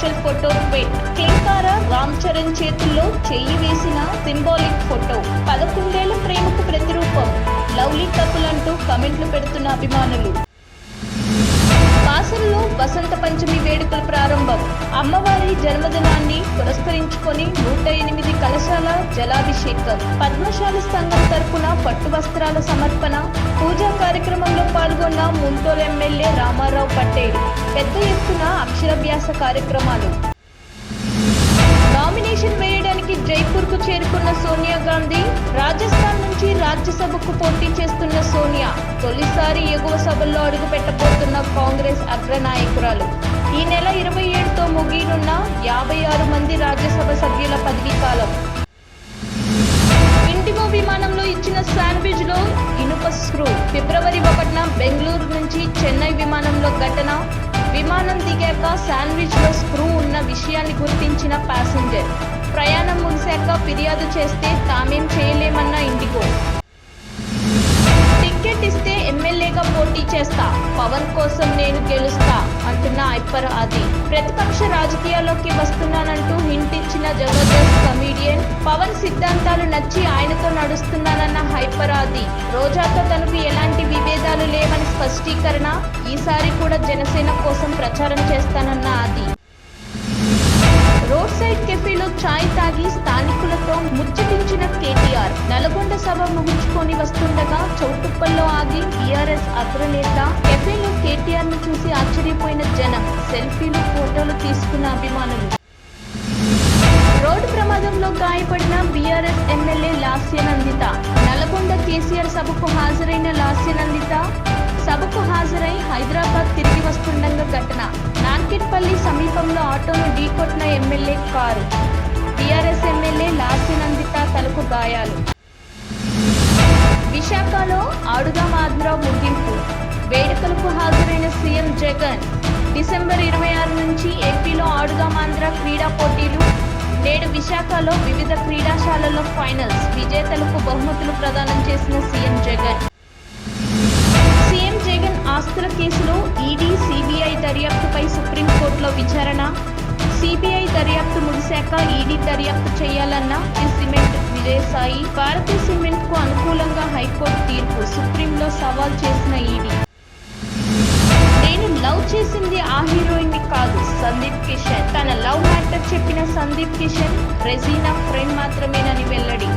Special photo tweet. Klinkaara Ram Charan చేతుల్లో చెయ్యి వేసిన సింబాలిక్ ఫోటో. 11 ఏళ్ల ప్రేమకు ప్రతిరూపం. లవ్లీ కపుల్ అంటూ కమెంట్లు పెడుతున్న అభిమానులు. బాసరలో వసంత పంచమి వేడుకలు ప్రారంభం. అమ్మవారి జన్మదినాన్ని పురస్కరించుకొని 108 కలశాల జలాభిషేకం. పద్మశాలి సంఘం తరపున పట్టు వస్త్రాల సమర్పణ. పూజా కార్యక్రమంలో పాల్గొన్న ముంతోల్ ఎమ్మెల్యే రామారావు పటేల్. పెద్ద ఎత్తున అక్షరాభ్యాస కార్యక్రమాలు. నామినేషన్ వేయడానికి జైపూర్కు చేరుకున్న సోనియా గాంధీ. రాజస్థాన్ నుంచి రాజ్యసభకు పోటీ చేస్తున్న సోనియా తొలిసారి ఎగువ సభల్లో అడుగు పెట్టబోతున్న కాంగ్రెస్ అగ్రనాయకురాలు. ఈ నెల 27తో ముగియనున్న 56 మంది రాజ్యసభ సభ్యుల పదవీ కాలం. ఇండిగో విమానంలో ఇచ్చిన శాండ్విచ్ లో ఇనుప స్క్రూ. ఫిబ్రవరి 1న బెంగళూరు నుంచి చెన్నై విమానంలో ఘటన. విమానం దిగాక శాండ్విచ్ లో స్క్రూ ఉన్న విషయాన్ని గుర్తించిన ప్యాసింజర్. ప్రయాణం ముగిశాక ఫిర్యాదు చేస్తే తామేం చేయలేమన్న ఇండిగో. టికెట్ ఇస్తే ఎమ్మెల్యేగా పోటీ చేస్తా, పవన్ కోసం నేను గెలుస్తా అంటున్న హైపర్ ఆది. ప్రతిపక్ష రాజకీయాల్లోకి వస్తున్నానంటూ హింట్ ఇచ్చిన జబర్దస్త్ కమీడియన్. పవన్ సిద్ధాంతాలు నచ్చి ఆయనతో నడుస్తున్నానన్న హైపర్ ఆది. రోజాతో తనకు ఎలాంటి విభేదాలు లేవని స్పష్టీకరణ. ఈసారి కూడా జనసేన కోసం ప్రచారం చేస్తానన్న ఆది. రోడ్ సైడ్ కెఫేలో చాయ్ తాగి స్థానికులతో ముచ్చటించిన కేటీఆర్. నల్గొండ సభ ముగించుకొని వస్తుండగా చౌటుప్పల్లో ఆగి బీఆర్ఎస్ అగ్రనేత. కెఫేలో కేటీఆర్ ను చూసి ఆశ్చర్యపోయిన జనం. సెల్ఫీలు, ఫోటోలు తీసుకున్న అభిమానులు. రోడ్డు ప్రమాదంలో గాయపడిన బీఆర్ఎస్ ఎమ్మెల్యే లాస్యనందిత. నల్గొండ కేసీఆర్ సభకు హాజరైన లాస్యనందిత సభకు హాజరై హైదరాబాద్ తిరిగి వస్తుండగా ఘటన. నార్కెట్పల్లి సమీపంలో ఆటోను ఢీకొట్టిన MLA car. TRS MLA Lasya Nanditha తలకు గాయాలు. విశాఖలో ఆడుదాం ఆంధ్ర ముగింపు. వేడుకలకు హాజరైన సీఎం జగన్. డిసెంబర్ 26 నుంచి ఏపీలో ఆడుదాం ఆంధ్ర క్రీడా పోటీలు. నేడు విశాఖలో వివిధ క్రీడాశాలల్లో ఫైనల్స్. విజేతలకు బహుమతులు ప్రదానం చేసిన సీఎం జగన్. ఆస్తుల కేసులో ఈడీ, సిబిఐ దర్యాప్తుపై సుప్రీంకోర్టులో విచారణ. సిబిఐ దర్యాప్తు ముగిశాక ఈడీ దర్యాప్తు చేయాలన్న సిమెంట్ విజయసాయి. భారతీయ సిమెంట్ కు అనుకూలంగా హైకోర్టు తీర్పు. సుప్రీంలో సవాల్ చేసిన ఈడీ. నేను లవ్ చేసింది ఆ హీరోయిన్ ని కాదు, సందీప్ కిషన్. తన లవ్ మ్యాటర్ చెప్పిన సందీప్ కిషన్ రెజీనా ఫ్రెండ్ మాత్రమేనని వెల్లడి.